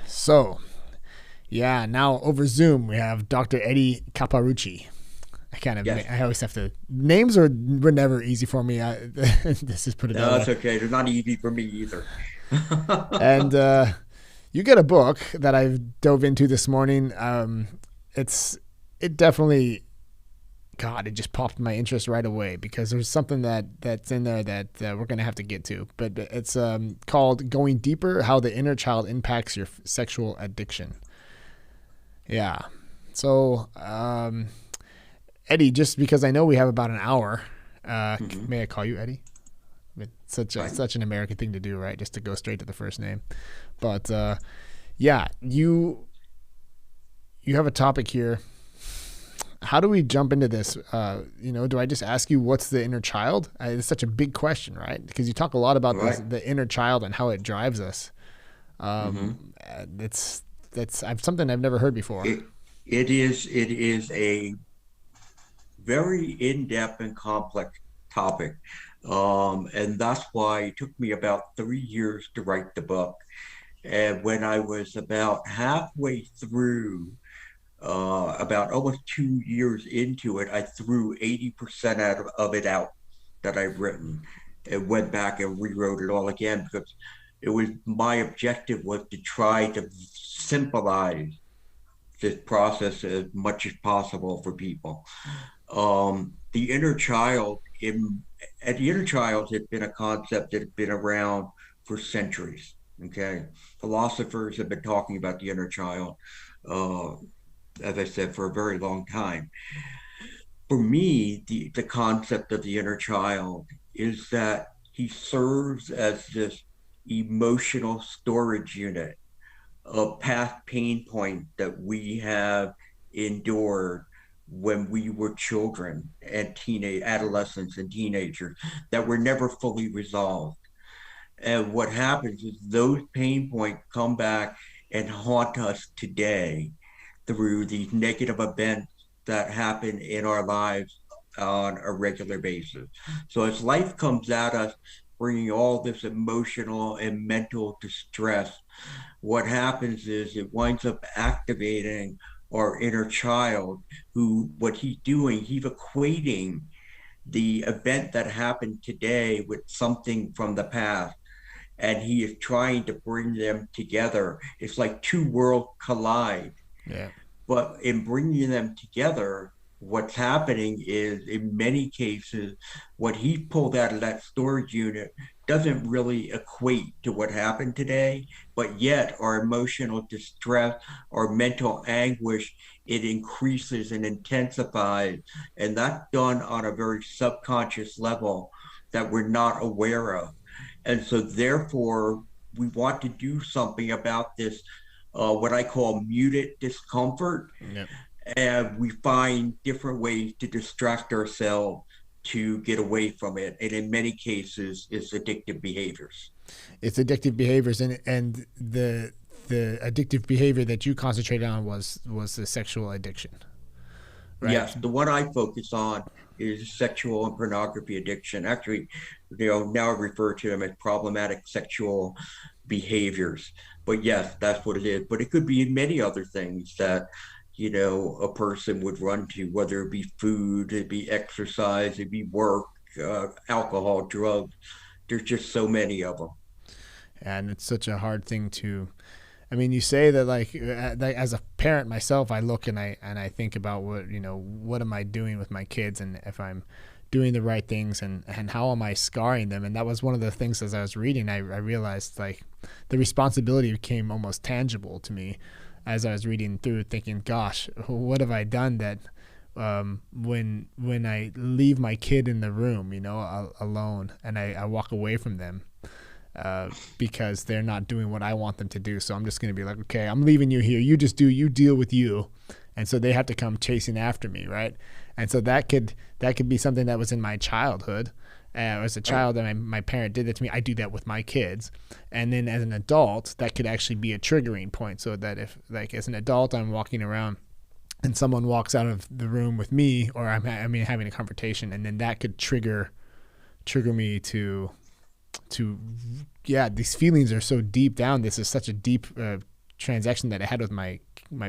So, yeah, now over Zoom we have Dr. Eddie Capparucci. Yes. I always have to, names were never easy for me. Let's just put it that No, way. it's okay. They're not easy for me either. And you get a book that I dove into this morning. It's, it definitely, God, it just popped my interest right away because there's something that's in there that we're going to have to get to. But it's called Going Deeper: How the Inner Child Impacts Your Sexual Addiction. Yeah. So, Eddie, just because I know we have about an hour, Hmm. may I call you Eddie? It's Right. such an American thing to do, right? Just to go straight to the first name. But yeah, you have a topic here. How do we jump into this? Do I just ask you what's the inner child? It's such a big question, right? Because you talk a lot about this, Right. the inner child and how it drives us. Hmm. It's that's something I've never heard before. It it is a very in-depth and complex topic. And that's why it took me about 3 years to write the book. And when I was about halfway through, about almost 2 years into it, I threw 80% of it out that I've written and went back and rewrote it all again because it was my objective was to try to symbolize this process as much as possible for people. The inner child in and the inner child has been a concept that has been around for centuries. Okay, philosophers have been talking about the inner child, uh, as I said, for a very long time. For me, the concept of the inner child is that he serves as this emotional storage unit of past pain point that we have endured when we were children and teenage adolescents and teenagers that were never fully resolved. And what happens is those pain points come back and haunt us today through these negative events that happen in our lives on a regular basis. So as life comes at us, bringing all this emotional and mental distress, what happens is it winds up activating our inner child who what he's doing, he's equating the event that happened today with something from the past and he is trying to bring them together. It's like two worlds collide, Yeah. but in bringing them together, what's happening is in many cases, what he pulled out of that storage unit doesn't really equate to what happened today, but yet our emotional distress, our mental anguish, it increases and intensifies. And that's done on a very subconscious level that we're not aware of. And so, therefore, we want to do something about this what I call muted discomfort. Yeah. And we find different ways to distract ourselves to get away from it. And in many cases, it's addictive behaviors. It's addictive behaviors, and the addictive behavior that you concentrated on was the sexual addiction, right? Yes, the one I focus on is sexual and pornography addiction. Actually, now I refer to them as problematic sexual behaviors. But yes, that's what it is. But it could be in many other things that, a person would run to, whether it be food, it be exercise, it be work, alcohol, drugs. There's just so many of them. And it's such a hard thing to. I mean, you say that like as a parent myself, I look and I think about what am I doing with my kids, and if I'm doing the right things, and how am I scarring them. And that was one of the things as I was reading, I realized like the responsibility became almost tangible to me as I was reading through, thinking, gosh, what have I done that when I leave my kid in the room, alone, and I walk away from them, because they're not doing what I want them to do. So I'm just going to be like, okay, I'm leaving you here. You deal with you. And so they have to come chasing after me, right? And so that could be something that was in my childhood. As a Right. child, and my parent did that to me. I do that with my kids, and then as an adult, that could actually be a triggering point. So that if, like, as an adult, I'm walking around and someone walks out of the room with me, or having a confrontation, and then that could trigger me to yeah, these feelings are so deep down. This is such a deep transaction that I had with my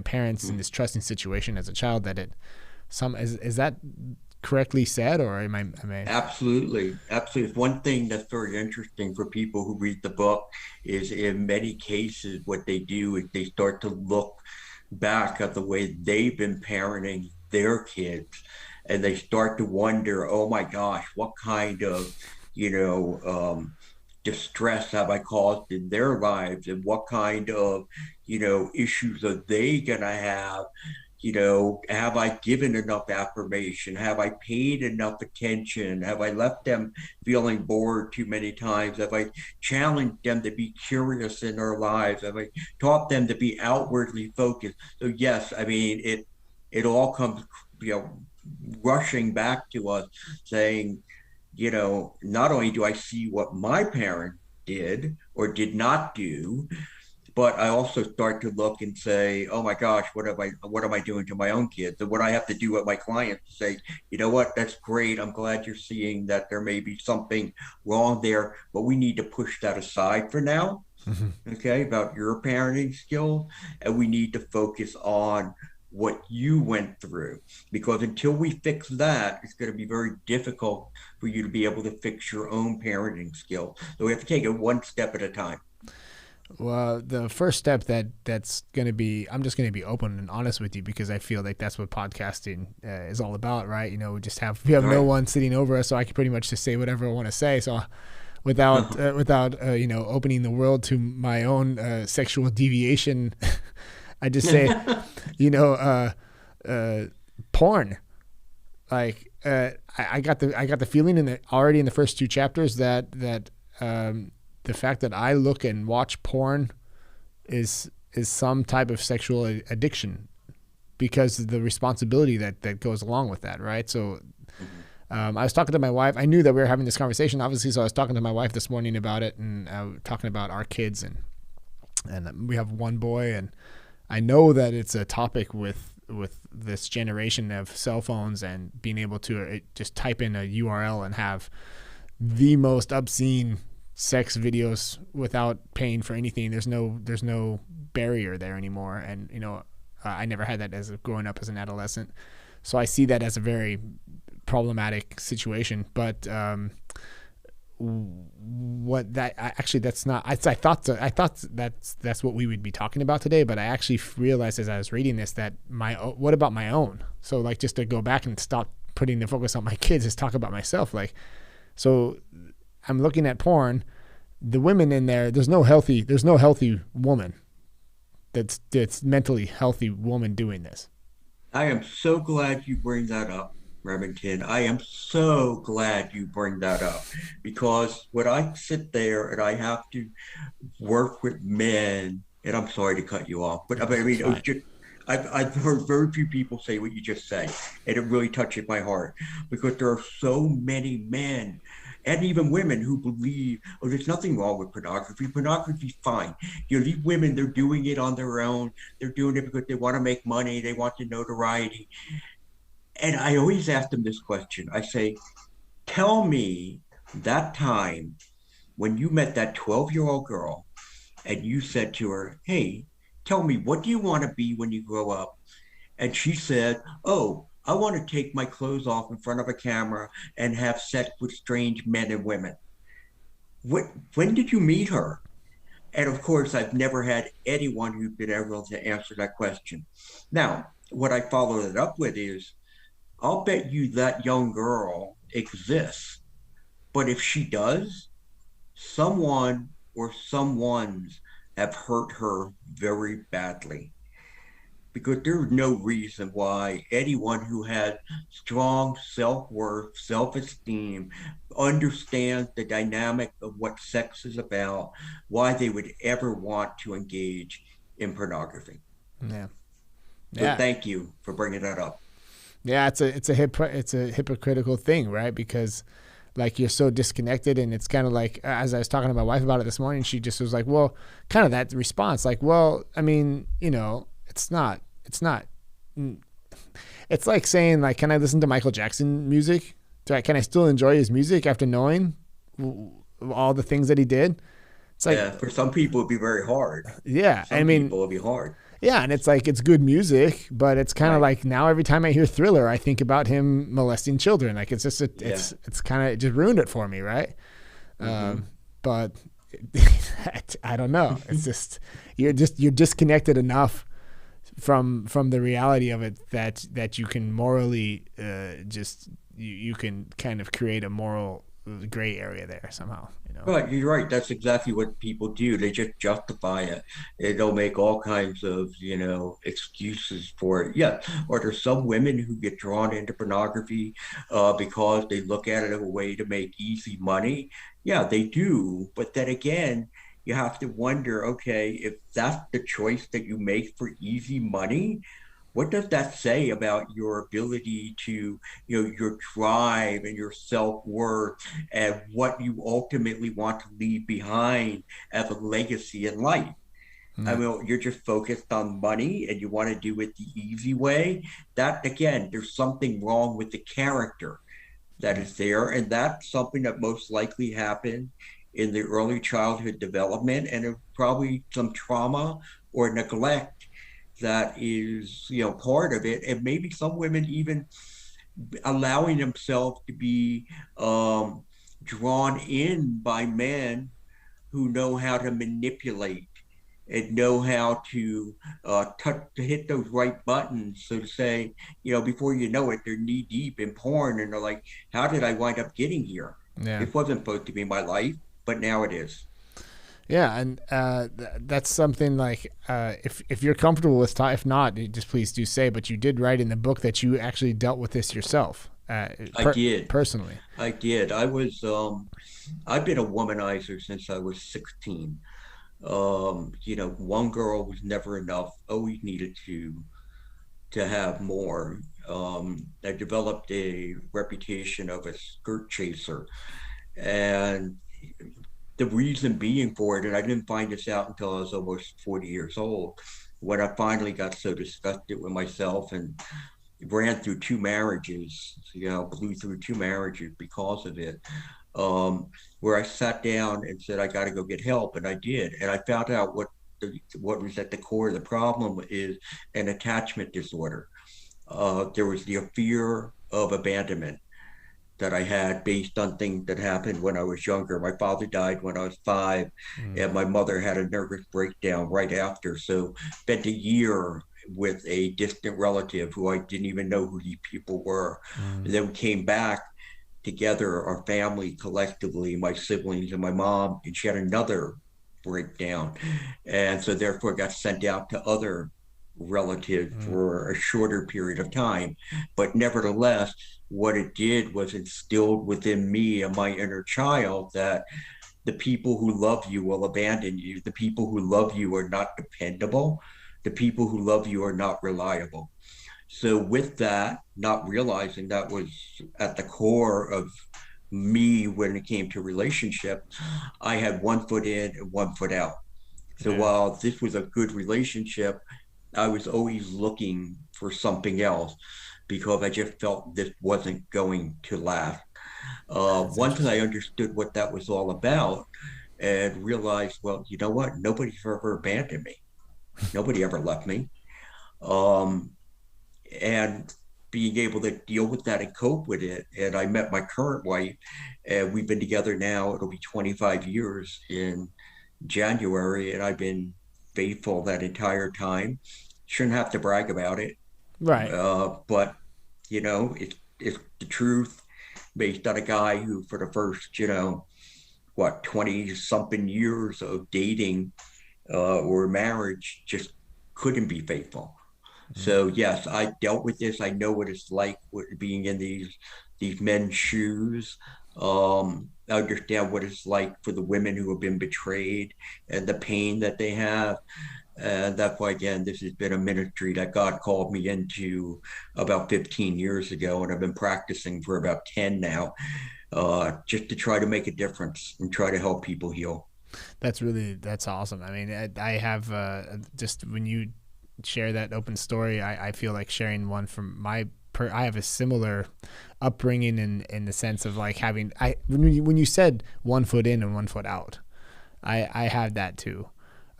parents in this trusting situation as a child, that is that correctly said, or am I? Absolutely. Absolutely. One thing that's very interesting for people who read the book is in many cases, what they do is they start to look back at the way they've been parenting their kids, and they start to wonder, oh my gosh, what kind of, you know, distress have I caused in their lives, and what kind of, issues are they going to have? Have I given enough affirmation? Have I paid enough attention? Have I left them feeling bored too many times? Have I challenged them to be curious in their lives? Have I taught them to be outwardly focused? So yes, I mean it all comes, rushing back to us saying, not only do I see what my parent did or did not do, but I also start to look and say, oh my gosh, what am I doing to my own kids? And what I have to do with my clients to say, you know what, that's great. I'm glad you're seeing that there may be something wrong there, but we need to push that aside for now. Okay, about your parenting skills. And we need to focus on what you went through, because until we fix that, it's going to be very difficult for you to be able to fix your own parenting skill. So we have to take it one step at a time. Well, the first step that's going to be, I'm just going to be open and honest with you, because I feel like that's what podcasting is all about, right? We have no one sitting over us, so I can pretty much just say whatever I want to say. So without opening the world to my own sexual deviation, I just say, porn. Like I got the feeling already in the first two chapters that the fact that I look and watch porn is some type of sexual addiction, because of the responsibility that goes along with that, right? So I was talking to my wife. I knew that we were having this conversation, obviously, so I was talking to my wife this morning about it, and talking about our kids, and we have one boy, and I know that it's a topic with this generation of cell phones and being able to just type in a URL and have the most obscene sex videos without paying for anything. There's no barrier there anymore. And, I never had that growing up as an adolescent. So I see that as a very problematic situation. But that's not. I thought that's what we would be talking about today. But I actually realized as I was reading this that what about my own? So like, just to go back and stop putting the focus on my kids, is talk about myself. Like, so I'm looking at porn. The women in there's no healthy woman that's mentally healthy woman doing this. I am so glad you bring that up, Remington. I am so glad you bring that up, because when I sit there and I have to work with men, and I'm sorry to cut you off, but I mean, it was just, I've heard very few people say what you just said, and it really touches my heart, because there are so many men and even women who believe, oh, there's nothing wrong with pornography. Pornography's fine. These women, they're doing it on their own. They're doing it because they want to make money. They want the notoriety. And I always ask them this question. I say, tell me that time when you met that 12-year-old girl and you said to her, hey, tell me, what do you want to be when you grow up? And she said, oh, I want to take my clothes off in front of a camera and have sex with strange men and women. When did you meet her? And of course, I've never had anyone who's been able to answer that question. Now, what I followed it up with is, I'll bet you that young girl exists. But if she does, someone or someone's have hurt her very badly. Because there's no reason why anyone who has strong self-worth, self-esteem, understands the dynamic of what sex is about, why they would ever want to engage in pornography. Yeah. So thank you for bringing that up. Yeah, it's a hypocritical thing, right? Because like, you're so disconnected, and it's kind of like, as I was talking to my wife about it this morning, she just was like, well, kind of that response, like, well, I mean, it's not. It's like saying, like, can I listen to Michael Jackson music? Can I still enjoy his music after knowing all the things that he did? It's like, For some people, it'd be very hard. yeah, I Some mean, people, it'd be hard. yeah, and it's like it's good music, but it's kind of Right. like now every time I hear Thriller, I think about him molesting children. Like it's just Yeah. it's kind of, it just ruined it for me, right? Hmm. But I don't know. It's just you're disconnected enough from the reality of it that you can morally just you can kind of create a moral gray area there somehow, you know. Right, you're right. That's exactly what people do. They just justify it. They'll make all kinds of, excuses for it. Yeah. Or there's some women who get drawn into pornography because they look at it as a way to make easy money. Yeah, they do. But then again, you have to wonder, okay, if that's the choice that you make for easy money, what does that say about your ability to, your drive and your self-worth and what you ultimately want to leave behind as a legacy in life? I Mm. mean, you're just focused on money and you want to do it the easy way. That, again, there's something wrong with the character that is there. And that's something that most likely happened in the early childhood development, and probably some trauma or neglect that is, part of it. And maybe some women even allowing themselves to be drawn in by men who know how to manipulate and know how to to hit those right buttons. So to say, before you know it, they're knee deep in porn, and they're like, "How did I wind up getting here? Yeah. This wasn't supposed to be my life, but now it is." Yeah, and that's something like if you're comfortable with if not, just please do say. But you did write in the book that you actually dealt with this yourself, I did. personally. I did. I've been a womanizer since I was 16. One girl was never enough. Always needed to have more. I developed a reputation of a skirt chaser, and the reason being for it, and I didn't find this out until I was almost 40 years old, when I finally got so disgusted with myself and ran through two marriages, blew through two marriages because of it, where I sat down and said, I got to go get help. And I did. And I found out what was at the core of the problem is an attachment disorder. There was the fear of abandonment that I had based on things that happened when I was younger. My father died when I was 5, Mm. and my mother had a nervous breakdown right after. So spent a year with a distant relative who I didn't even know who these people were. Mm. And then we came back together, our family collectively, my siblings and my mom, and she had another breakdown. And so therefore got sent out to other relatives Mm. for a shorter period of time. But nevertheless, what it did was instilled within me and my inner child that the people who love you will abandon you. The people who love you are not dependable. The people who love you are not reliable. So with that, not realizing that was at the core of me when it came to relationship, I had one foot in and one foot out. So Yeah. while this was a good relationship, I was always looking for something else because I just felt this wasn't going to last. That's Once I interesting. understood what that was all about and realized, well, you know what? Nobody's ever abandoned me. Nobody ever left me. Um, and being able to deal with that and cope with it. And I met my current wife, and we've been together now, it'll be 25 years in January, and I've been faithful that entire time. Shouldn't have to brag about it, Right. but it's the truth based on a guy who, for the first, 20 something years of dating or marriage, just couldn't be faithful. Mm. So yes, I dealt with this. I know what it's like being in these men's shoes. I understand what it's like for the women who have been betrayed and the pain that they have. And that's why, again, this has been a ministry that God called me into about 15 years ago, and I've been practicing for about 10 now, just to try to make a difference and try to help people heal. That's awesome. I mean, I have just when you share that open story, I feel like sharing one from I have a similar upbringing in the sense of like having when you said one foot in and one foot out, I had that too.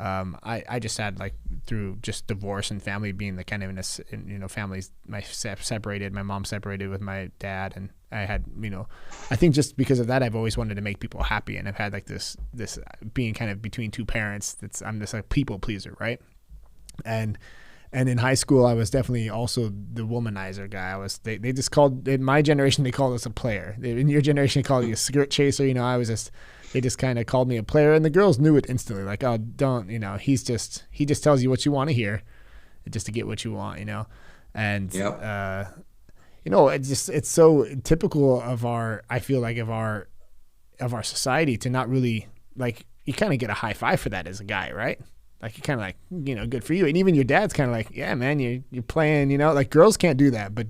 I just had like through just divorce and family being the kind of families separated. My mom separated with my dad, and I had I think just because of that, I've always wanted to make people happy, and I've had like this being kind of between two parents. I'm this like people pleaser, right? And in high school, I was definitely also the womanizer guy. They just called, in my generation, they called us a player. In your generation, they called you a skirt chaser. I was just, they just kind of called me a player, and the girls knew it instantly. Like, oh, don't, he just tells you what you want to hear, just to get what you want, and Yep. it's so typical of I feel like of our society to not really, like, you kind of get a high five for that as a guy, right? Like, you're kind of like, good for you. And even your dad's kind of like, yeah, man, you're playing, like, girls can't do that, but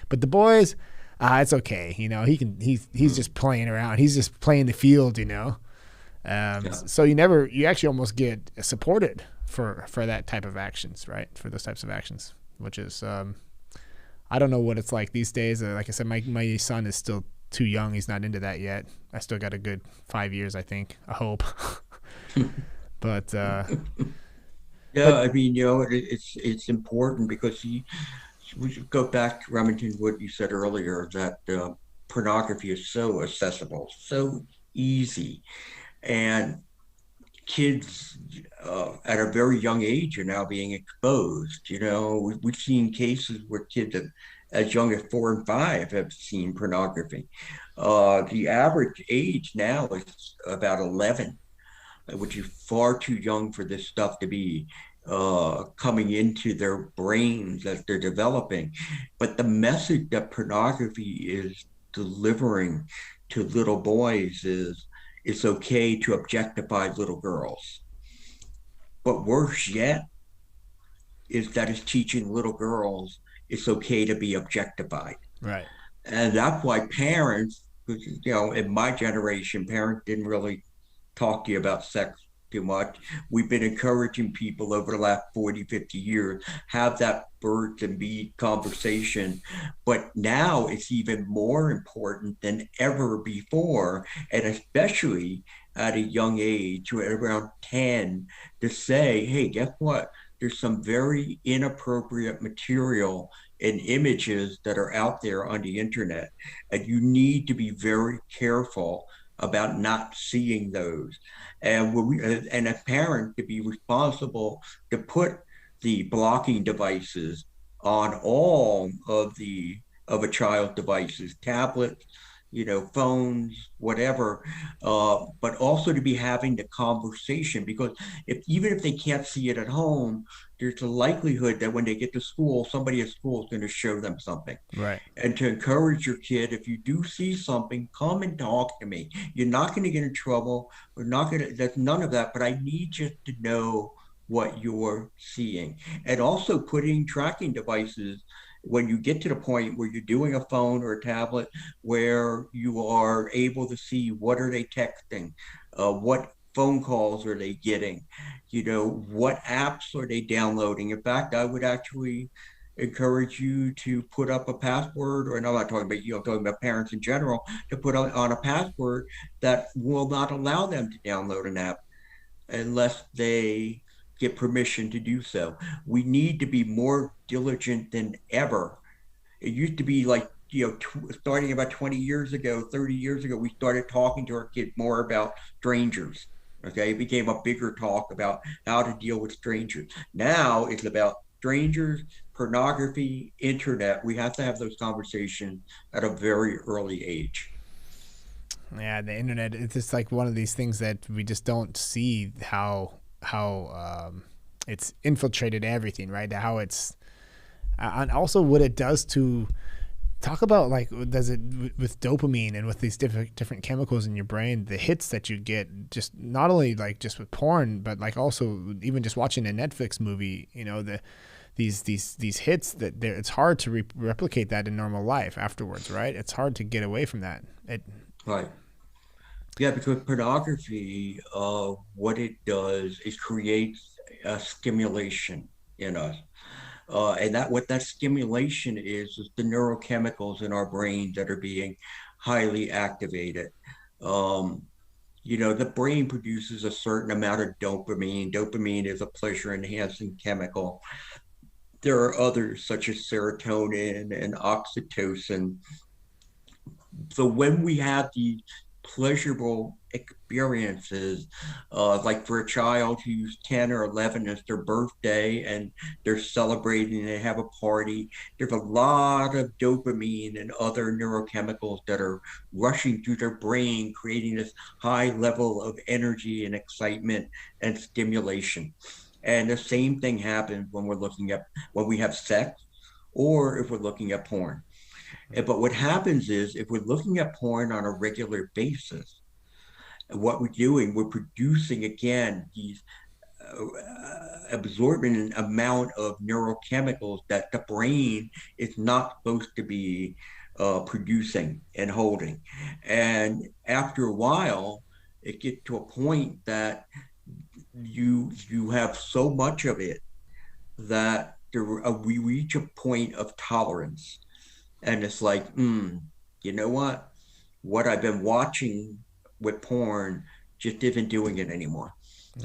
the boys, it's okay. He's just playing around. He's just playing the field, Yeah. So you actually almost get supported for that type of actions, right? For those types of actions, which is, I don't know what it's like these days. Like I said, my son is still too young. He's not into that yet. I still got a good 5 years, I think. I hope. But Yeah, I mean, it's important because we should go back to Remington Wood. You said earlier that pornography is so accessible, so easy, and kids at a very young age are now being exposed. We've seen cases where kids as young as 4 and 5 have seen pornography. The average age now is about 11, which is far too young for this stuff to be coming into their brains as they're developing. But the message that pornography is delivering to little boys is it's okay to objectify little girls. But worse yet is that it's teaching little girls it's okay to be objectified. right, And that's why parents, in my generation, parents didn't really talk to you about sex too much. We've been encouraging people over the last 40, 50 years, have that birds and bees conversation. But now it's even more important than ever before, and especially at a young age, at around 10, to say, hey, guess what? There's some very inappropriate material and images that are out there on the internet, and you need to be very careful about not seeing those. And a parent to be responsible to put the blocking devices on all of a child's devices, tablets, phones, whatever, but also to be having the conversation, because even if they can't see it at home, there's a likelihood that when they get to school, somebody at school is going to show them something. right. And to encourage your kid, if you do see something, come and talk to me. You're not going to get in trouble. We're not going to, there's none of that, but I need you to know what you're seeing. And also putting tracking devices when you get to the point where you're doing a phone or a tablet, where you are able to see what are they texting, what phone calls are they getting, what apps are they downloading. In fact, I would actually encourage you to put up a password, or no, I'm not talking about you, I'm talking about parents in general, to put on a password that will not allow them to download an app unless they get permission to do so. We need to be more diligent than ever. It used to be like, starting about 20 years ago, 30 years ago, we started talking to our kids more about strangers. Okay, it became a bigger talk about how to deal with strangers. Now it's about strangers, pornography, internet. We have to have those conversations at a very early age. Yeah, the internet, it's just like one of these things that we just don't see it's infiltrated everything, right? How it's and also what it does to talk about, like, does it with dopamine and with these different chemicals in your brain, the hits that you get, just not only like just with porn, but like also even just watching a Netflix movie, these hits that it's hard to replicate that in normal life afterwards, right? It's hard to get away from that. Right. Yeah, because pornography, what it does is creates a stimulation in us. And that what that stimulation is the neurochemicals in our brains that are being highly activated. Um, the brain produces a certain amount of dopamine. Dopamine is a pleasure enhancing chemical. There are others such as serotonin and oxytocin. So when we have these pleasurable experiences, like for a child who's 10 or 11, it's their birthday and they're celebrating and they have a party, there's a lot of dopamine and other neurochemicals that are rushing through their brain, creating this high level of energy and excitement and stimulation. And the same thing happens when we have sex or if we're looking at porn. But what happens is if we're looking at porn on a regular basis, what we're doing, we're producing again these absorbent amount of neurochemicals that the brain is not supposed to be producing and holding. And after a while, it gets to a point that you have so much of it that we reach a point of tolerance. And it's like, you know what? What I've been watching with porn just isn't doing it anymore.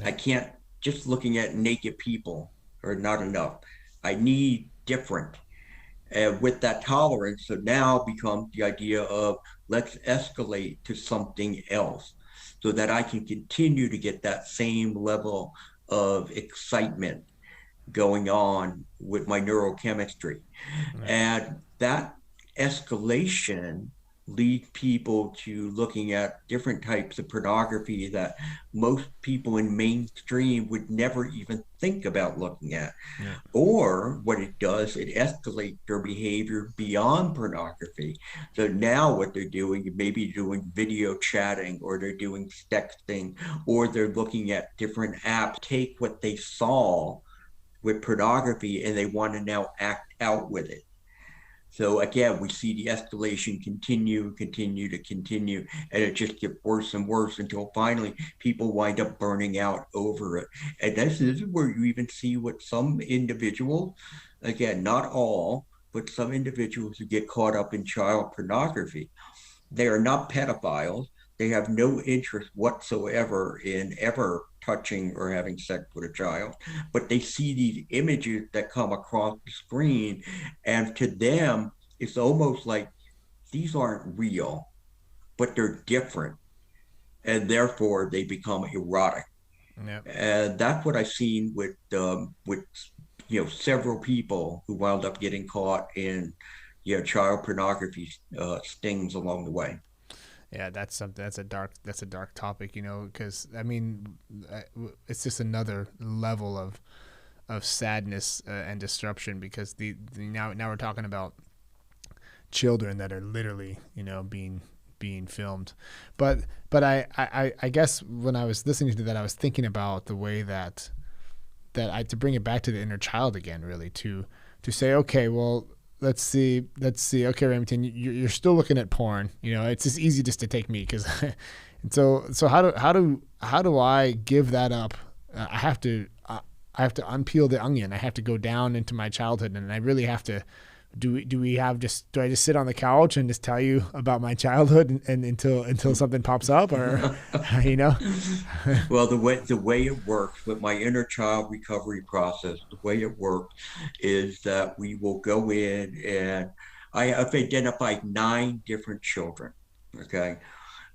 I Yeah. can't, just looking at naked people are not enough. I need different. And with that tolerance, so now becomes the idea of let's escalate to something else so that I can continue to get that same level of excitement going on with my neurochemistry. Yeah. And that escalation leads people to looking at different types of pornography that most people in mainstream would never even think about looking at. Yeah. Or what it does, it escalates their behavior beyond pornography. So now what they're doing, maybe doing video chatting, or they're doing sexting, or they're looking at different apps, take what they saw with pornography and they want to now act out with it. So again, we see the escalation continue, and it just gets worse and worse until finally people wind up burning out over it. And this is where you even see what some individuals, again, not all, but some individuals who get caught up in child pornography, they are not pedophiles. They have no interest whatsoever in ever touching or having sex with a child, but they see these images that come across the screen, and to them, it's almost like these aren't real, but they're different, and therefore they become erotic. Yeah. And that's what I've seen with several people who wound up getting caught in child pornography stings along the way. Yeah, that's something. That's a dark topic, because I mean, it's just another level of sadness and disruption because now we're talking about children that are literally being filmed, but I guess when I was listening to that, I was thinking about the way that to bring it back to the inner child again, really to say, okay, well, let's see. Okay, Remington, you're still looking at porn. It's just easy just to take me because, and so how do I give that up? I have to unpeel the onion. I have to go down into my childhood, and I really have to. Do I just sit on the couch and just tell you about my childhood and until something pops up, or you know? Well, the way it works with my inner child recovery process, the way it works is that we will go in and I have identified 9 different children. Okay.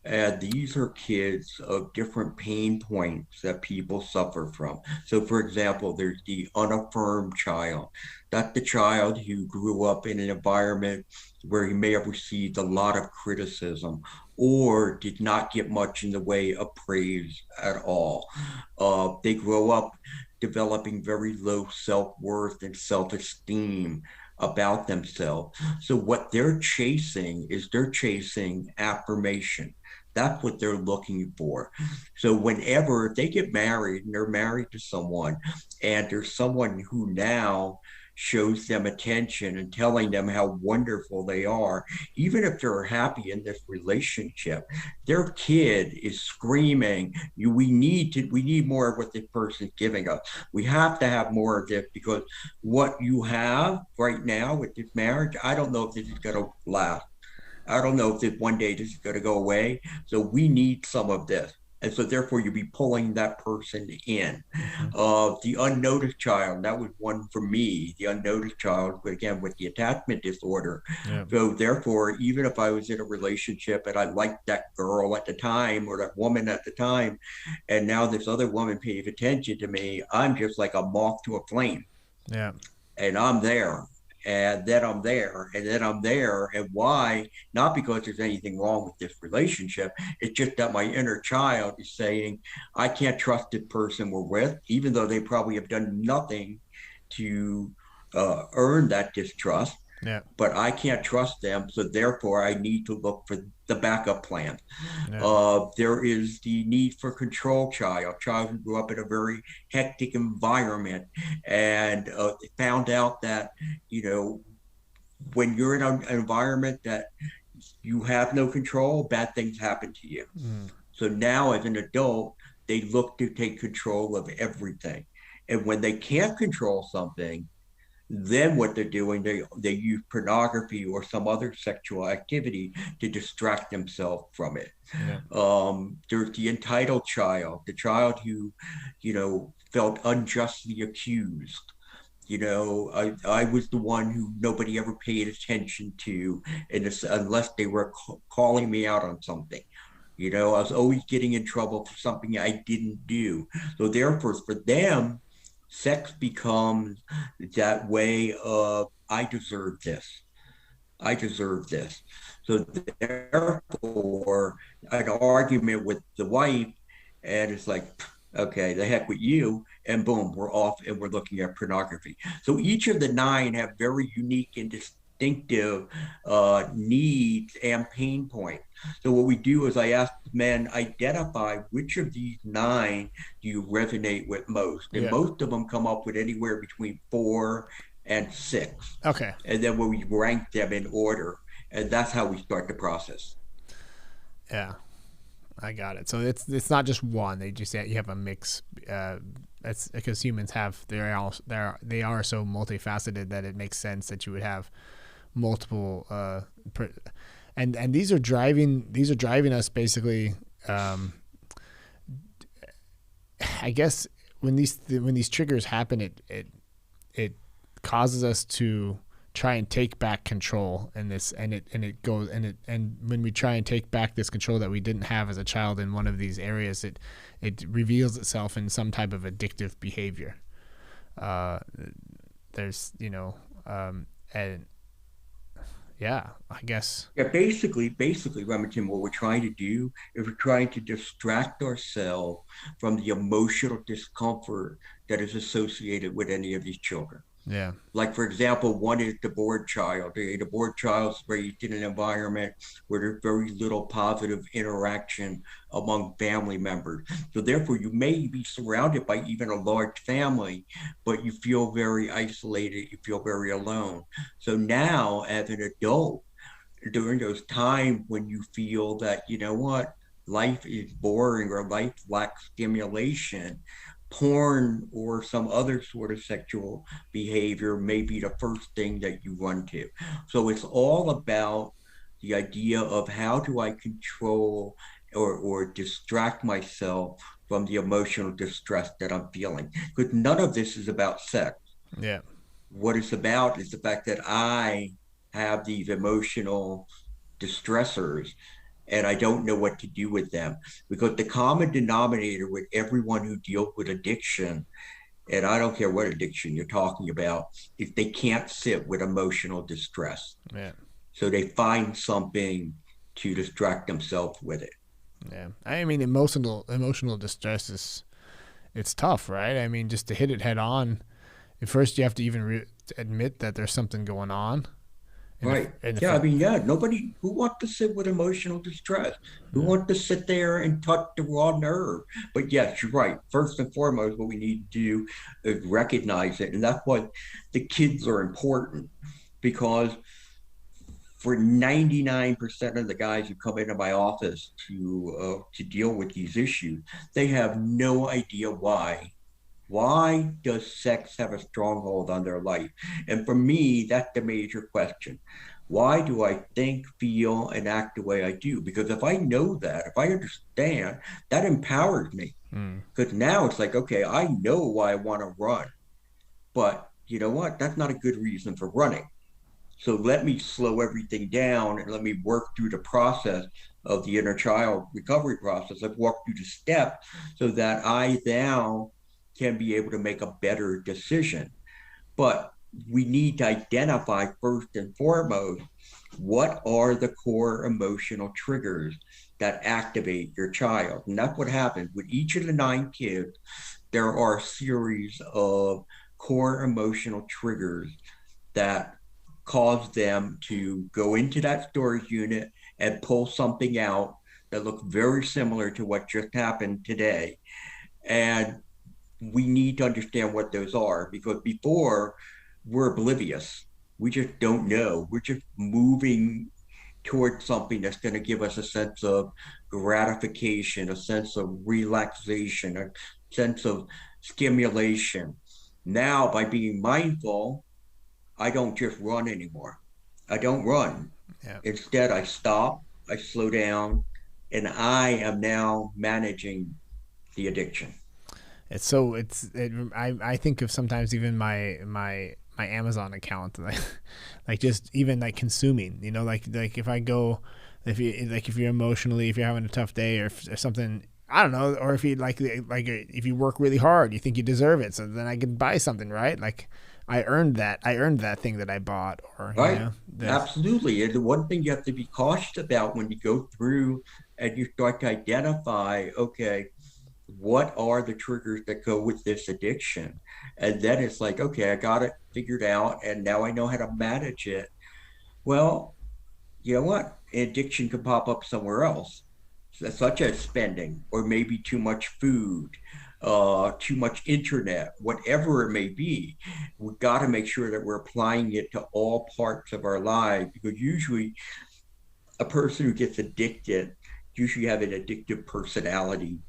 And these are kids of different pain points that people suffer from. So, for example, there's the unaffirmed child. That's the child who grew up in an environment where he may have received a lot of criticism or did not get much in the way of praise at all. They grow up developing very low self worth and self esteem about themselves. So, what they're chasing affirmation. That's what they're looking for. So whenever they get married and they're married to someone and there's someone who now shows them attention and telling them how wonderful they are, even if they're happy in this relationship, their kid is screaming, we need more of what this person's giving us. We have to have more of this because what you have right now with this marriage, I don't know if this is gonna last. I don't know if one day this is going to go away. So we need some of this. And so therefore you'll be pulling that person in. Mm-hmm. The unnoticed child, that was one for me, the unnoticed child, but again, with the attachment disorder. Yeah. So therefore, even if I was in a relationship and I liked that girl at the time or that woman at the time, and now this other woman pays attention to me, I'm just like a moth to a flame. Yeah. And I'm there. And then I'm there, and then I'm there. And why? Not because there's anything wrong with this relationship. It's just that my inner child is saying, I can't trust the person we're with, even though they probably have done nothing to earn that distrust. Yeah. But I can't trust them. So therefore, I need to look for the backup plan. Yeah. There is the need for control child who grew up in a very hectic environment and found out that, you know, when you're in an environment that you have no control, bad things happen to you. Mm. So now as an adult, they look to take control of everything. And when they can't control something, then what they're doing, they use pornography or some other sexual activity to distract themselves from it. Yeah. There's the entitled child, the child who, you know, felt unjustly accused. You know, I was the one who nobody ever paid attention to, unless they were calling me out on something. You know, I was always getting in trouble for something I didn't do. So therefore, for them, sex becomes that way of, I deserve this. I deserve this. So therefore, an argument with the wife, and it's like, okay, the heck with you, and boom, we're off and we're looking at pornography. So each of the nine have very unique and distinctive needs and pain points. So what we do is I ask men identify which of these nine do you resonate with most, and Yeah. most of them come up with anywhere between 4 and 6. Okay. And then when we rank them in order, and that's how we start the process. Yeah. I got it. So it's not just one. They just you have a mix. That's because humans have they are so multifaceted that it makes sense that you would have multiple. And these are driving us basically. I guess when these triggers happen, it causes us to try and take back control and when we try and take back this control that we didn't have as a child in one of these areas, it reveals itself in some type of addictive behavior. There's and yeah, I guess. Yeah, basically, Remington, what we're trying to do is we're trying to distract ourselves from the emotional discomfort that is associated with any of these children. Yeah. Like, for example, one is the bored child. The bored child is raised in an environment where there's very little positive interaction among family members. So therefore, you may be surrounded by even a large family, but you feel very isolated. You feel very alone. So now, as an adult, during those times when you feel that, you know what, life is boring or life lacks stimulation, porn or some other sort of sexual behavior may be the first thing that you run to. So it's all about the idea of how do I control or distract myself from the emotional distress that I'm feeling. Because none of this is about sex. Yeah. What it's about is the fact that I have these emotional distressors and I don't know what to do with them, because the common denominator with everyone who deals with addiction, and I don't care what addiction you're talking about, is they can't sit with emotional distress. Yeah. So they find something to distract themselves with it. Yeah. I mean, emotional distress it's tough, right? I mean, just to hit it head on, at first you have to even admit that there's something going on. Right. Yeah, I mean, nobody who wants to sit with emotional distress, who wants to sit there and touch the raw nerve. But yes, you're right. First and foremost, what we need to do is recognize it. And that's why the kids are important, because for 99% of the guys who come into my office to deal with these issues, they have no idea why. Why does sex have a stronghold on their life? And for me, that's the major question. Why do I think, feel, and act the way I do? Because if I know that, if I understand, that empowers me. Mm. Because now it's like, okay, I know why I want to run, but you know what? That's not a good reason for running. So let me slow everything down and let me work through the process of the inner child recovery process. Let's walk through the steps so that I now can be able to make a better decision. But we need to identify first and foremost what are the core emotional triggers that activate your child. And that's what happens with each of the 9 kids. There are a series of core emotional triggers that cause them to go into that storage unit and pull something out that looks very similar to what just happened today. And we need to understand what those are because before we're oblivious. We just don't know. We're just moving towards something that's going to give us a sense of gratification, a sense of relaxation, a sense of stimulation. Now, by being mindful, I don't just run anymore. I don't run. Yeah. Instead, I stop, I slow down, and I am now managing the addiction. I think of sometimes even my Amazon account, like just even like consuming, like if I go, if you're emotionally, if you're having a tough day or something, I don't know, or if you like if you work really hard, you think you deserve it, so then I can buy something, right? Like I earned that thing that I bought, or Right. the Absolutely. And the one thing you have to be cautious about when you go through and you start to identify, okay, what are the triggers that go with this addiction? And then it's like, okay, I got it figured out and now I know how to manage it. Well, you know what? Addiction can pop up somewhere else, such as spending or maybe too much food, too much internet, whatever it may be. We've got to make sure that we're applying it to all parts of our lives because usually a person who gets addicted usually have an addictive personality.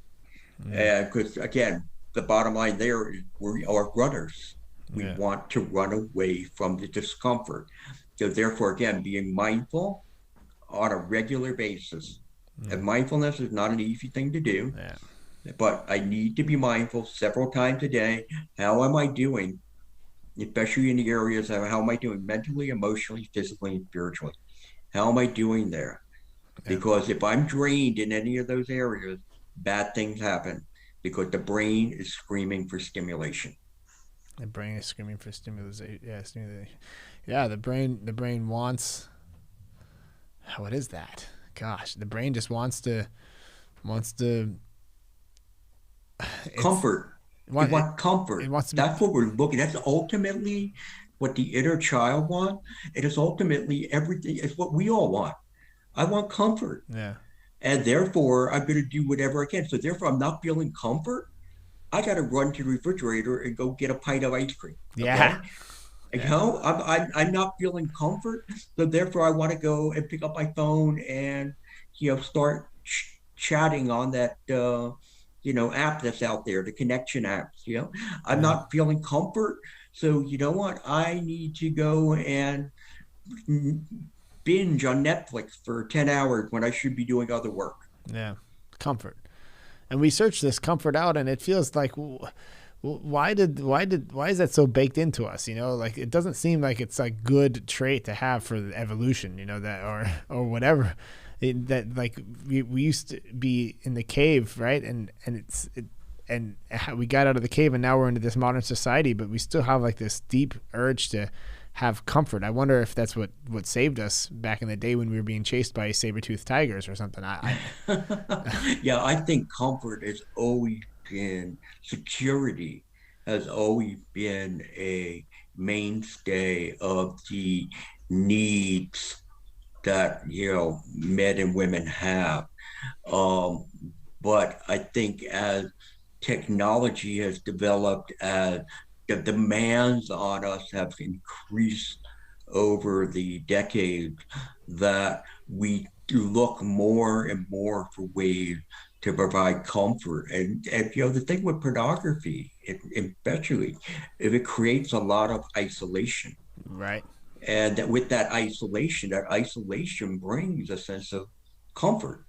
mm, And because again, the bottom line there is we are runners. We yeah, want to run away from the discomfort. So therefore, again, being mindful on a regular basis. And mm, mindfulness is not an easy thing to do, yeah, but I need to be mindful several times a day. How am I doing? Especially in the areas of how am I doing mentally, emotionally, physically, and spiritually? How am I doing there? yeah. Because if I'm drained in any of those areas, bad things happen because the brain is screaming for stimulation. The brain is screaming for stimulation. Yeah, stimulation. Yeah, the brain wants. What is that? Gosh, the brain just wants to. It's Comfort. We it, want it comfort. wants to be. That's what we're looking. That's ultimately what the inner child wants. It is ultimately everything. It's what we all want. I want comfort. Yeah, And therefore, I'm going to do whatever I can. So therefore, I'm not feeling comfort. I got to run to the refrigerator and go get a pint of ice cream. yeah, Okay. You yeah, know, I'm not feeling comfort. So therefore, I want to go and pick up my phone and, start chatting on that, app that's out there, the connection apps. I'm yeah. not feeling comfort. So you know what? I need to go and binge on Netflix for 10 hours when I should be doing other work. Yeah. Comfort. And we search this comfort out, and it feels like, why is that so baked into us? Like it doesn't seem like it's a good trait to have for the evolution. That or whatever. That like we used to be in the cave, right? And we got out of the cave, and now we're into this modern society, but we still have like this deep urge to have comfort. I wonder if that's what saved us back in the day when we were being chased by saber-toothed tigers or something. Yeah, I think comfort has always been security, has always been a mainstay of the needs that men and women have. Um, but I think as technology has developed, as the demands on us have increased over the decades, that we look more and more for ways to provide comfort. And the thing with pornography, especially, if it creates a lot of isolation. Right. And that with that isolation brings a sense of comfort.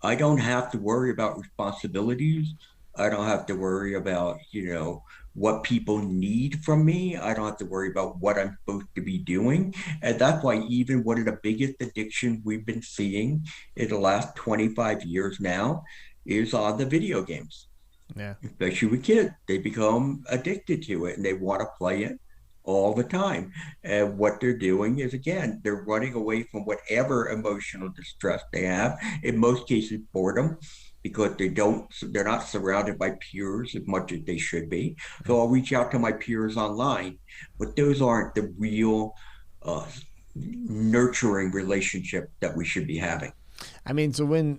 I don't have to worry about responsibilities. I don't have to worry about, what people need from me. I don't have to worry about what I'm supposed to be doing. And that's why even one of the biggest addictions we've been seeing in the last 25 years now is on the video games, Yeah. especially with kids. They become addicted to it and they want to play it all the time. And what they're doing is, again, they're running away from whatever emotional distress they have. In most cases, boredom, because they're not surrounded by peers as much as they should be. So I'll reach out to my peers online, but those aren't the real uh, nurturing relationship that we should be having. I mean, so when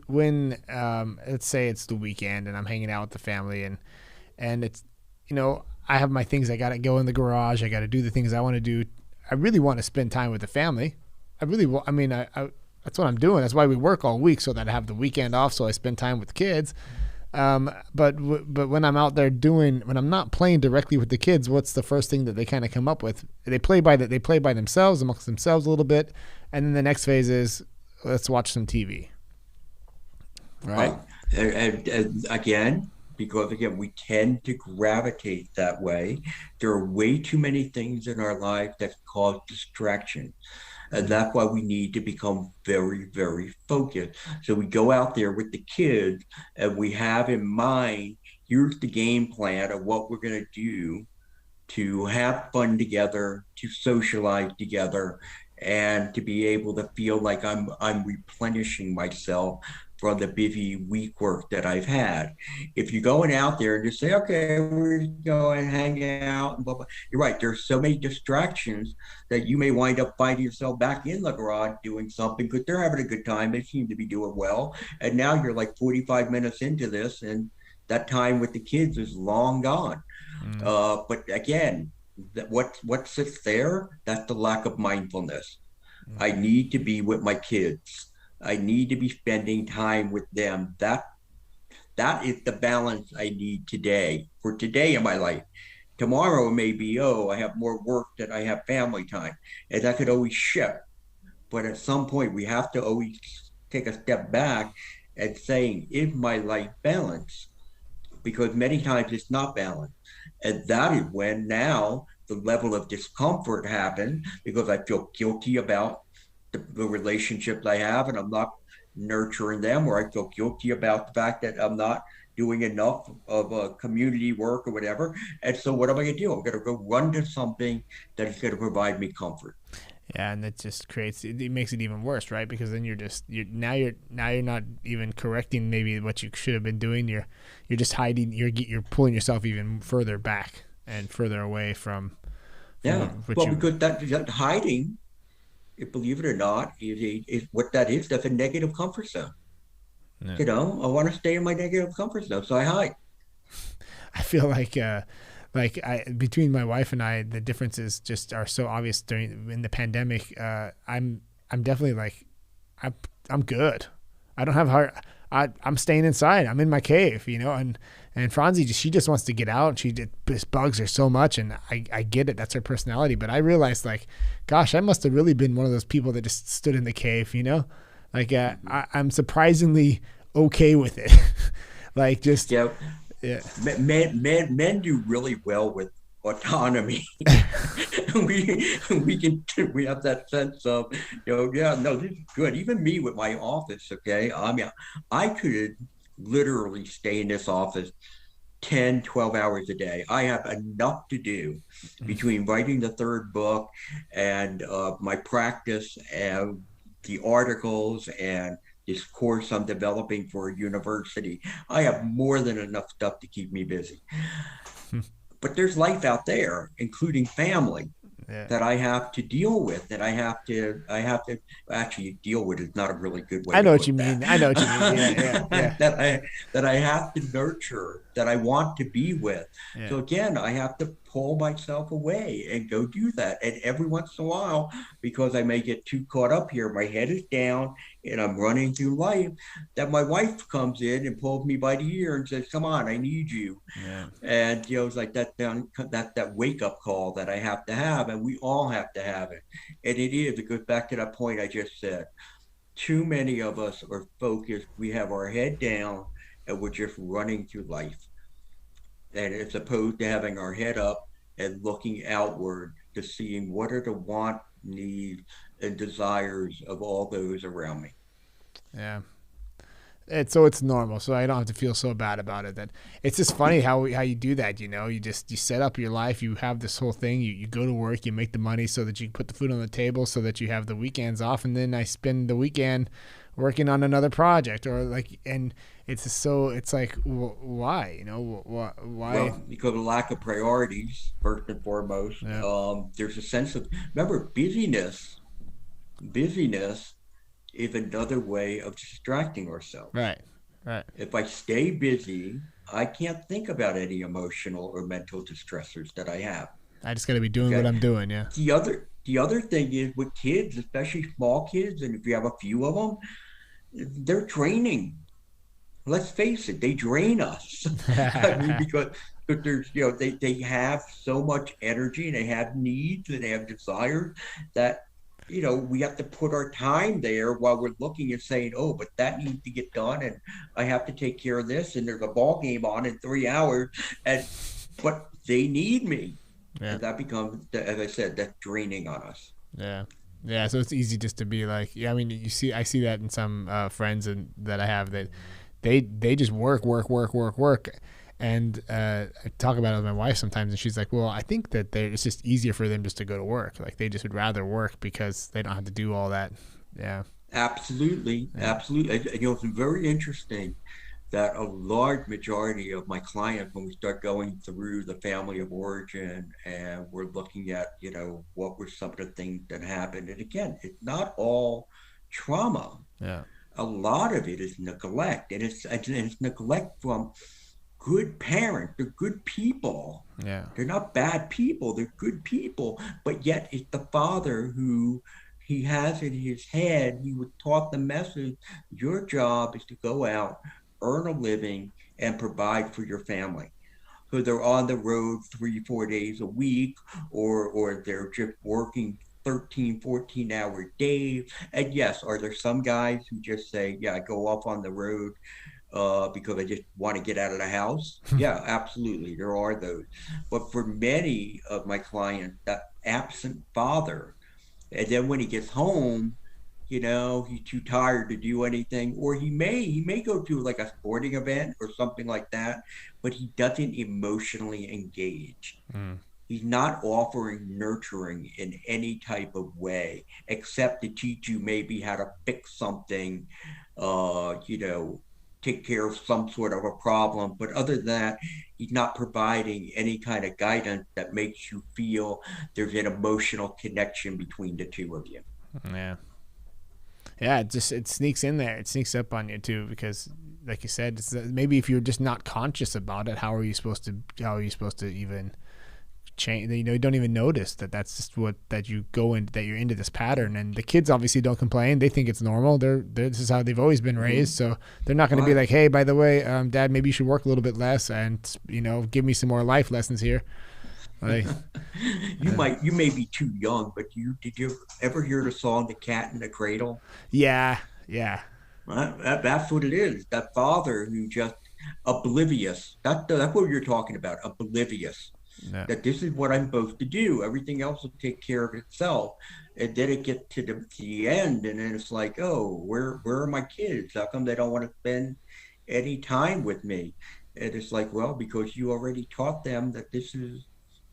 let's say it's the weekend and I'm hanging out with the family and it's, I have my things. I got to go in the garage. I got to do the things I want to do. I really want to spend time with the family. I really want. I mean, I that's what I'm doing. That's why we work all week so that I have the weekend off. So I spend time with the kids. But when I'm out there when I'm not playing directly with the kids, what's the first thing that they kind of come up with? They play by themselves, amongst themselves a little bit, and then the next phase is let's watch some TV. Right. And again, because again, we tend to gravitate that way. There are way too many things in our life that cause distraction. And that's why we need to become very, very focused. So we go out there with the kids and we have in mind, here's the game plan of what we're going to do to have fun together, to socialize together, and to be able to feel like I'm replenishing myself from the busy week work that I've had. If you're going out there and just say, okay, we're just going and hang out and blah, blah, you're right. There's so many distractions that you may wind up finding yourself back in the garage doing something because they're having a good time. They seem to be doing well. And now you're like 45 minutes into this and that time with the kids is long gone. But again, what sits there, that's the lack of mindfulness. I need to be with my kids. I need to be spending time with them. That is the balance I need today for today in my life. Tomorrow may be, oh, I have more work than I have family time. And that could always shift. But at some point we have to always take a step back and saying, is my life balanced? Because many times it's not balanced. And that is when now the level of discomfort happens because I feel guilty about the relationships I have and I'm not nurturing them, or I feel guilty about the fact that I'm not doing enough of community work or whatever. And so what am I going to do? I'm going to go run to something that is going to provide me comfort. Yeah, and it just it makes it even worse, right? Because then you're not even correcting maybe what you should have been doing. You're just hiding. You're pulling yourself even further back and further away from Yeah, well, because that hiding, believe it or not, is what that is. That's a negative comfort zone. Yeah. I want to stay in my negative comfort zone, so I hide. I feel like between my wife and I, the differences just are so obvious in the pandemic. I'm definitely like, I'm good. I don't have heart. I'm staying inside. I'm in my cave, and Franzi, she just wants to get out. This bugs her so much, and I get it. That's her personality. But I realized, like, gosh, I must have really been one of those people that just stood in the cave, Like, I'm surprisingly okay with it. Like, just Yeah, yeah. men do really well with autonomy. we have that sense of, yeah, no, this is good. Even me with my office, okay. I mean, I could literally stay in this office 10, 12 hours a day. I have enough to do between writing the third book and my practice and the articles and this course I'm developing for a university. I have more than enough stuff to keep me busy. But there's life out there, including family, Yeah. that I have to deal with, that I have to actually deal with is not a really good way I to know what put you that. mean. I know what you mean. Yeah. that I have to nurture, that I want to be with. Yeah. So again, I have to call myself away and go do that. And every once in a while, because I may get too caught up here, my head is down and I'm running through life, that my wife comes in and pulls me by the ear and says, come on, I need you. Yeah. And, it's like that wake up call that I have to have, and we all have to have it. And it goes back to that point I just said. Too many of us are focused. We have our head down and we're just running through life. And as opposed to having our head up and looking outward to seeing what are the want, needs, and desires of all those around me. Yeah. It's normal, so I don't have to feel so bad about it. That it's just funny how you do that. You set up your life. You have this whole thing. You go to work. You make the money so that you can put the food on the table, so that you have the weekends off. And then I spend the weekend working on another project, and it's just so it's like why why? Well, because of lack of priorities, first and foremost. Yeah. There's a sense of, remember, busyness is another way of distracting ourselves. Right. Right. If I stay busy, I can't think about any emotional or mental distressors that I have. I just got to be doing what Okay. I'm doing. Yeah. The other thing is with kids, especially small kids, and if you have a few of them, they're draining. Let's face it, they drain us. I mean, because there's, they have so much energy and they have needs and they have desires that, we have to put our time there while we're looking and saying, oh, but that needs to get done. And I have to take care of this. And there's a ball game on in 3 hours. But they need me. Yeah. And that becomes, as I said, that's draining on us. Yeah. Yeah. So it's easy just to be like, yeah, I mean, I see that in some friends that I have that they just work. And I talk about it with my wife sometimes, and she's like, well, I think that it's just easier for them just to go to work. Like they just would rather work because they don't have to do all that. Yeah. Absolutely. Yeah. Absolutely. It's very interesting that a large majority of my clients, when we start going through the family of origin and we're looking at, what were some of the things that happened. And again, it's not all trauma. Yeah. A lot of it is neglect, and it's neglect from good parents. They're good people. Yeah. They're not bad people. They're good people. But yet it's the father who he has in his head. He was taught the message, your job is to go out, earn a living, and provide for your family. So they're on the road 3, 4 days a week, or they're just working 13, 14-hour days. And yes, are there some guys who just say, yeah, I go off on the road because I just want to get out of the house? Yeah, absolutely. There are those. But for many of my clients, that absent father, and then when he gets home, he's too tired to do anything, or he may go to like a sporting event or something like that, but he doesn't emotionally engage. Mm. He's not offering nurturing in any type of way, except to teach you maybe how to fix something, take care of some sort of a problem. But other than that, he's not providing any kind of guidance that makes you feel there's an emotional connection between the two of you. Yeah. Yeah, it sneaks in there. It sneaks up on you too, because, like you said, maybe if you're just not conscious about it, how are you supposed to even change? You don't even notice that's just that you go in, that you're into this pattern. And the kids obviously don't complain. They think it's normal. This is how they've always been raised. So they're not going to be like, hey, by the way, Dad, maybe you should work a little bit less and give me some more life lessons here. Like, you may be too young, but did you ever hear the song "The Cat in the Cradle"? Yeah. That's what it is. That father who just oblivious. That's what you're talking about. Oblivious. Yeah. That this is what I'm supposed to do. Everything else will take care of itself. And then it gets to the end, and then it's like, oh, where are my kids? How come they don't want to spend any time with me? And it's like, well, because you already taught them that this is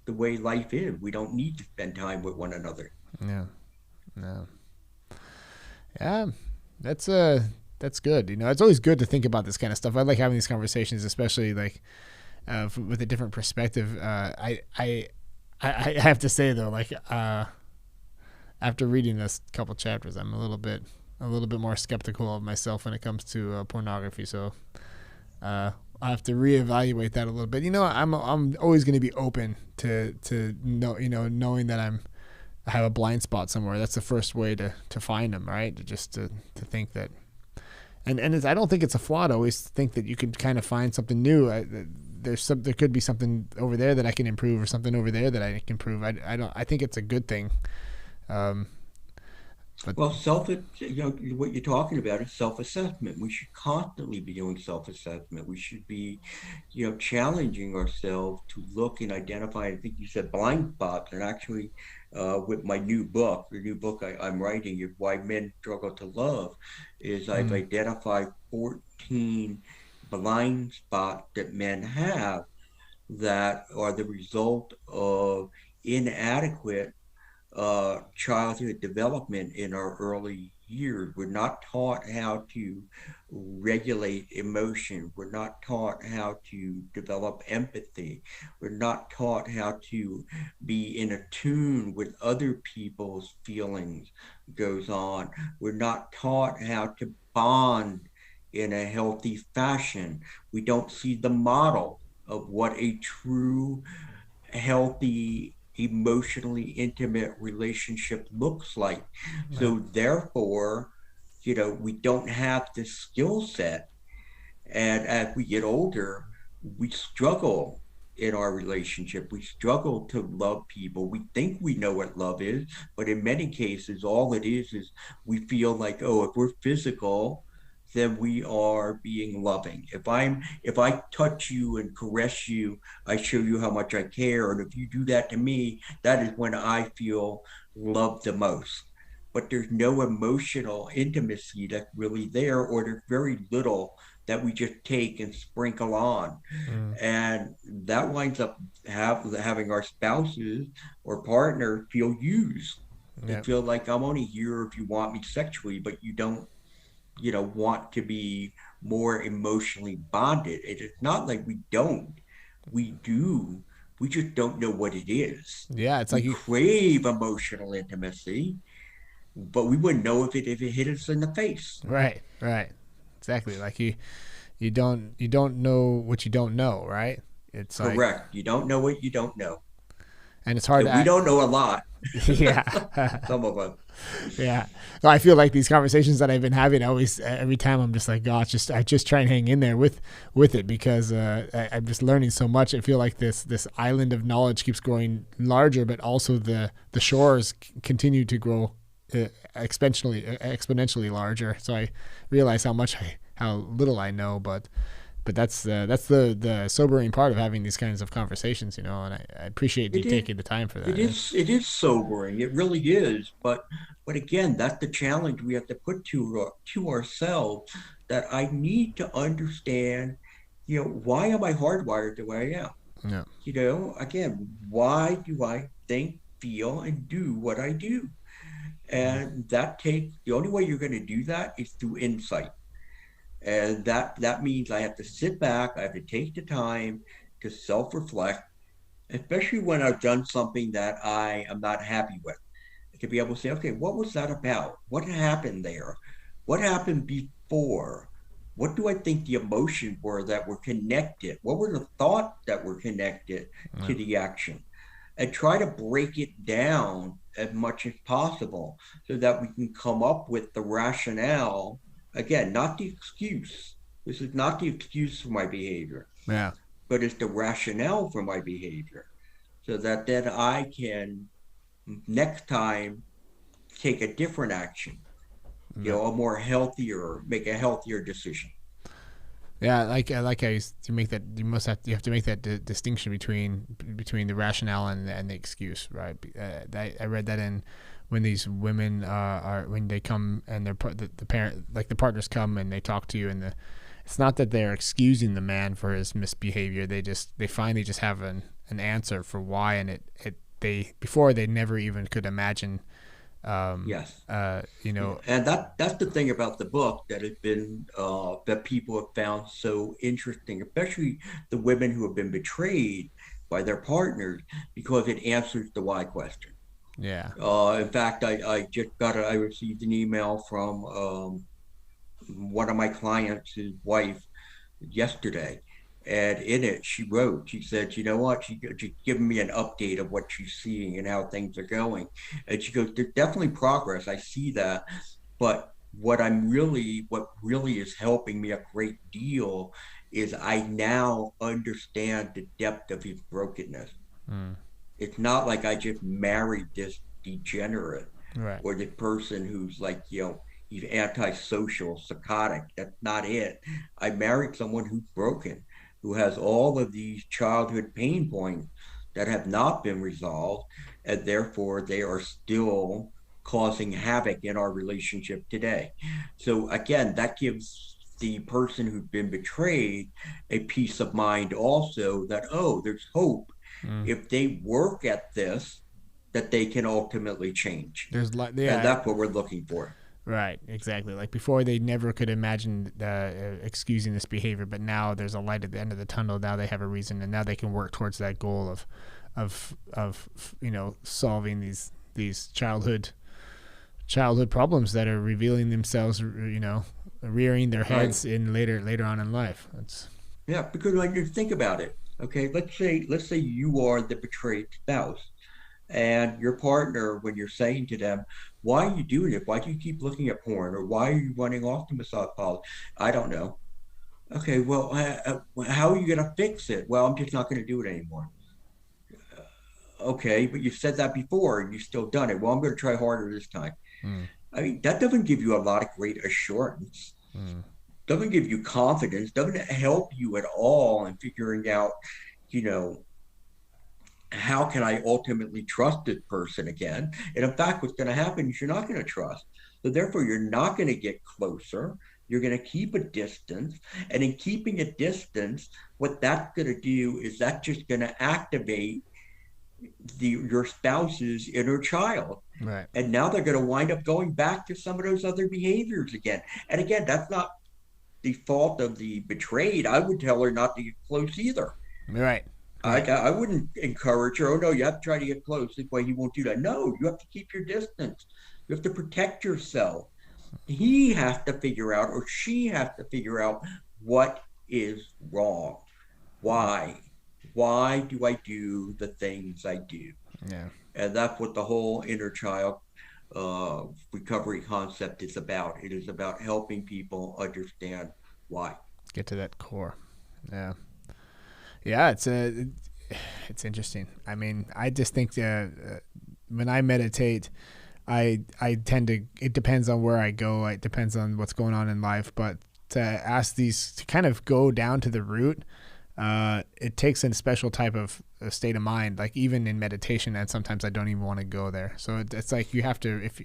the way life is. We don't need to spend time with one another. Yeah. No. Yeah. That's good. It's always good to think about this kind of stuff. I like having these conversations, especially like with a different perspective. I have to say though, like after reading this couple chapters, I'm a little bit more skeptical of myself when it comes to pornography. So I have to reevaluate that a little bit. I'm always going to be open to knowing that I have a blind spot somewhere. That's the first way to find them, right? To think that, and I don't think it's a flaw to always think that you can kind of find something new. There could be something over there that I can improve, or something over there that I can improve. I think it's a good thing. Um, but Well, what you're talking about is self-assessment. We should constantly be doing self-assessment. We should be, challenging ourselves to look and identify. I think you said blind spots, and actually, with my new book, the new book I'm writing, is Why Men Struggle to Love, is I've mm, identified 14 blind spots that men have that are the result of inadequate childhood development in our early years. We're not taught how to regulate emotion. We're not taught how to develop empathy. We're not taught how to be in a tune with other people's feelings goes on. We're not taught how to bond in a healthy fashion. We don't see the model of what a true healthy, emotionally intimate relationship looks like. right, So therefore, we don't have the skill set. And as we get older, we struggle in our relationship. We struggle to love people. We think we know what love is, but in many cases, all it is we feel like, oh, if we're physical, then we are being loving. If I touch you and caress you, I show you how much I care. And if you do that to me, that is when I feel loved the most. But there's no emotional intimacy that's really there, or there's very little that we just take and sprinkle on. mm, And that winds up having our spouses or partner feel used. They yeah, feel like, I'm only here if you want me sexually, but you don't, want to be more emotionally bonded. It's not like we don't. We do. We just don't know what it is. yeah. It's We like you, crave emotional intimacy, but we wouldn't know if it hit us in the face. right, right, exactly. Like you don't know what you don't know, right? It's like, Correct. You don't know what you don't know. and it's hard And to we act. don't know a lot, Yeah. some of us. Yeah. So I feel like these conversations that I've been having, always every time I'm just like, gosh, I just try and hang in there with it, because I'm just learning so much. I feel like this island of knowledge keeps growing larger, but also the shores continue to grow exponentially larger. So I realize how little I know, but that's the sobering part of having these kinds of conversations, and I appreciate you It is, taking the time for that. it Yeah. is, it is sobering. It really is. But again, that's the challenge we have to put to ourselves. That I need to understand. Why am I hardwired the way I am? Yeah. Again, why do I think, feel, and do what I do? Mm. And the only way you're going to do that is through insight. And that means I have to sit back, I have to take the time to self-reflect, especially when I've done something that I am not happy with. To be able to say, okay, what was that about? What happened there? What happened before? What do I think the emotions were that were connected? What were the thoughts that were connected to Yeah. the action? And try to break it down as much as possible so that we can come up with the rationale. Again, not the excuse. This is not the excuse for my behavior, Yeah. but it's the rationale for my behavior, so that then I can next time take a different action, Yeah. make a healthier decision. Yeah, like I used to make that, you have to make that distinction between the rationale and the excuse, right? I read that in when these women are when they come and the parent, like the partners come and they talk to you, and it's not that they're excusing the man for his misbehavior. They finally just have an answer for why, and they never even could imagine, um, Yes. uh, you know, And that's the thing about the book that has been that people have found so interesting, especially the women who have been betrayed by their partners, because it answers the why question. yeah, In fact, I received an email from one of my clients, his wife, yesterday, And in it, she wrote, she said, you know what? She's giving me an update of what she's seeing and how things are going. And she goes, there's definitely progress. I see that. But what really is helping me a great deal is I now understand the depth of his brokenness. Mm. It's not like I just married this degenerate Right. or the person who's like, he's antisocial, psychotic. That's not it. I married someone who's broken, who has all of these childhood pain points that have not been resolved, and therefore they are still causing havoc in our relationship today. So again, that gives the person who's been betrayed a peace of mind also that, oh, there's hope Mm. if they work at this, that they can ultimately change. There's like, And yeah, that's what we're looking for. right, exactly. Like before, they never could imagine excusing this behavior, but now there's a light at the end of the tunnel. Now they have a reason, and now they can work towards that goal of solving these childhood problems that are revealing themselves, rearing their Right. heads in later on in life. That's Yeah, because when you think about it, okay, let's say you are the betrayed spouse and your partner, when you're saying to them, why are you doing it? Why do you keep looking at porn? Or why are you running off to massage parlor? I don't know. Okay, well, how are you going to fix it? Well, I'm just not going to do it anymore. Okay, but you said that before and you still done it. Well, I'm going to try harder this time. mm, I mean, that doesn't give you a lot of great assurance, mm, doesn't give you confidence, doesn't help you at all in figuring out, you know, how can I ultimately trust this person again? And in fact, what's going to happen is you're not going to trust. So therefore, you're not going to get closer. You're going to keep a distance. And in keeping a distance, what that's going to do is that's just going to activate your spouse's inner child. right. And now they're going to wind up going back to some of those other behaviors again. And again, that's not the fault of the betrayed. I would tell her not to get close either. Right. I, Right. I wouldn't encourage her. Oh, no, you have to try to get close. This way he won't do that. No, you have to keep your distance. You have to protect yourself. He has to figure out, or she has to figure out what is wrong. Why? Why do I do the things I do? Yeah. And that's what the whole inner child recovery concept is about. It is about helping people understand why. Get to that core. Yeah. Yeah. It's interesting. I mean, I just think when I meditate, I tend to. It depends on where I go. It depends on what's going on in life. But to ask these, to kind of go down to the root, it takes a special type of state of mind. Like even in meditation, and sometimes I don't even want to go there. So it's like you have to, if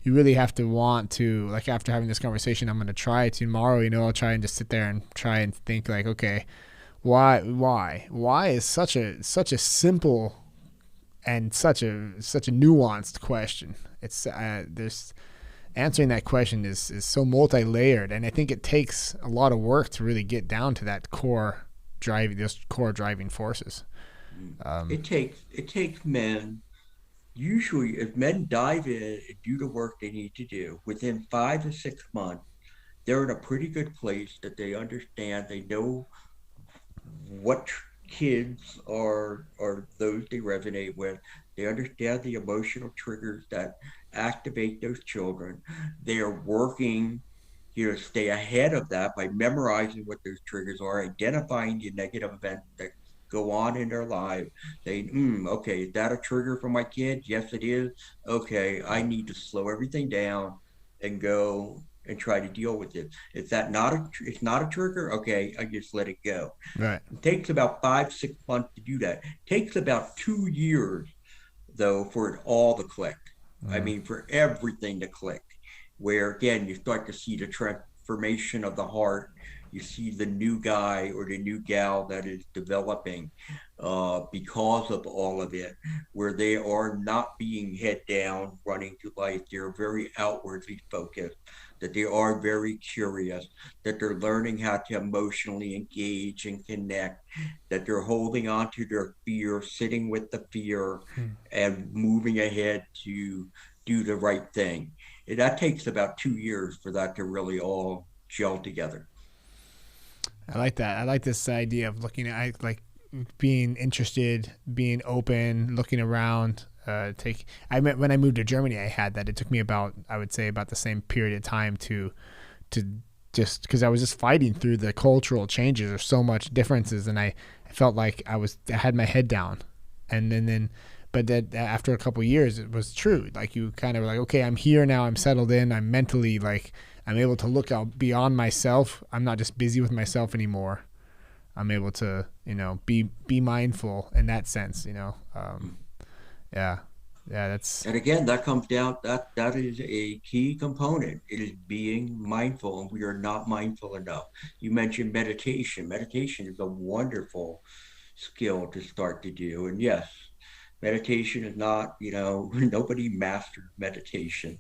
you really have to want to, like after having this conversation, I'm going to try tomorrow. I'll try and just sit there and try and think like, okay, why is such a simple and such a nuanced question. It's there's answering that question is so multi-layered, and I think it takes a lot of work to really get down to that those core driving forces. Um, It takes men, usually if men dive in and do the work they need to do within 5 to 6 months, they're in a pretty good place that they understand, they know what kids are those they resonate with. They understand the emotional triggers that activate those children. They are working, stay ahead of that by memorizing what those triggers are, identifying the negative events that go on in their life, saying, okay, is that a trigger for my kid? Yes, it is. Okay, I need to slow everything down and go and try to deal with it. Is that not it's not a trigger? Okay, I just let it go. right. It takes about 5, 6 months to do that. It takes about 2 years though for it all to click. I Mm, mean, for everything to click, where again you start to see the transformation of the heart. You see the new guy or the new gal that is developing because of all of it, where they are not being head down running through life. They're very outwardly focused, that they are very curious, that they're learning how to emotionally engage and connect, that they're holding on to their fear, sitting with the fear, mm. and moving ahead to do the right thing. And that takes about 2 years for that to really all gel together. I like that. I like this idea of looking at, like, being interested, being open, looking around. When I moved to Germany, I had that. It took me about, I would say, about the same period of time to just because I was just fighting through the cultural changes. There's so much differences, and I felt like I had my head down, and then but that after a couple of years, it was true. Like, you kind of were like, okay, I'm here now. I'm settled in. I'm mentally, like, I'm able to look out beyond myself. I'm not just busy with myself anymore. I'm able to, be mindful in that sense, yeah, that's, And again, that comes down, that is a key component. It is being mindful, and we are not mindful enough. You mentioned meditation. Meditation is a wonderful skill to start to do. And yes, meditation is not, nobody masters meditation.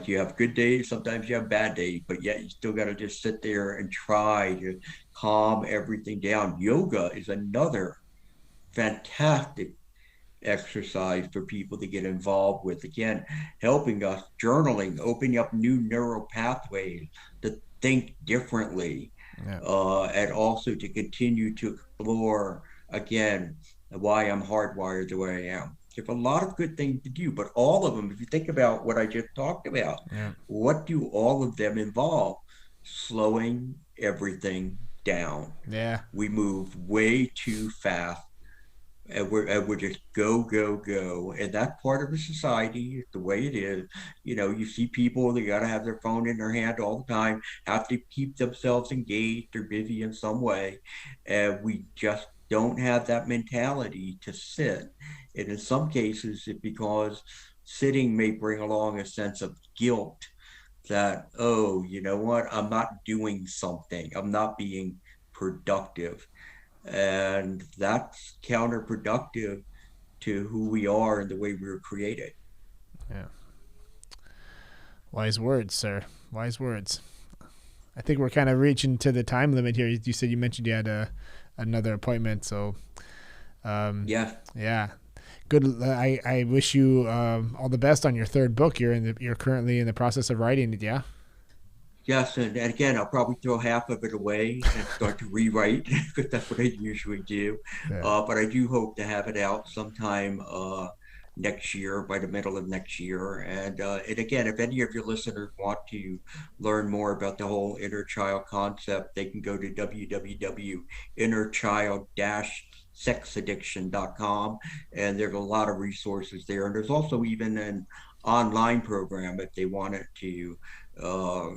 You have good days, sometimes you have bad days, but yet you still got to just sit there and try to calm everything down. Yoga is another fantastic exercise for people to get involved with. Again, helping us, journaling, opening up new neural pathways to think differently, yeah, and also to continue to explore, again, why I'm hardwired the way I am. There's a lot of good things to do, but all of them, if you think about what I just talked about, yeah, what do all of them involve? Slowing everything down. yeah, We move way too fast, and we're just go go go, and that's part of the society. It's the way it is. You see people, they got to have their phone in their hand all the time, have to keep themselves engaged or busy in some way, and we just don't have that mentality to sit. And in some cases, it's because sitting may bring along a sense of guilt that, oh, you know what, I'm not doing something, I'm not being productive, and that's counterproductive to who we are and the way we were created. yeah. Wise words, sir. Wise words. I think we're kind of reaching to the time limit here. You said, you mentioned you had another appointment, so Yeah. yeah. Good. I wish you all the best on your third book. You're currently in the process of writing it. Yeah. Yes, and again, I'll probably throw half of it away and start to rewrite because that's what I usually do. Yeah. But I do hope to have it out sometime next year, by the middle of next year. And again, if any of your listeners want to learn more about the whole inner child concept, they can go to www.innerchild-sexaddiction.com, and there's a lot of resources there. And there's also even an online program if they wanted to uh,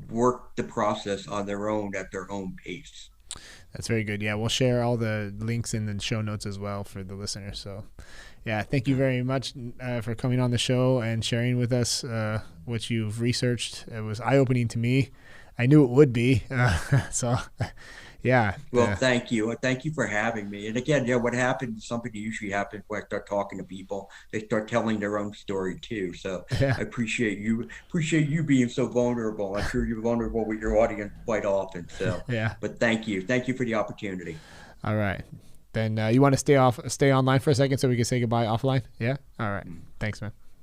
work the process on their own at their own pace. That's very good. Yeah, we'll share all the links in the show notes as well for the listeners. So, yeah, thank you very much for coming on the show and sharing with us what you've researched. It was eye-opening to me. I knew it would be. So, yeah. Well, thank you. Thank you for having me. And again, yeah, what happens, something usually happens when I start talking to people, they start telling their own story too. So Yeah. I appreciate you being so vulnerable. I'm sure you're vulnerable with your audience quite often. So, Yeah. but thank you. Thank you for the opportunity. All right. Then you want to stay online for a second so we can say goodbye offline? Yeah. All right. Thanks, man.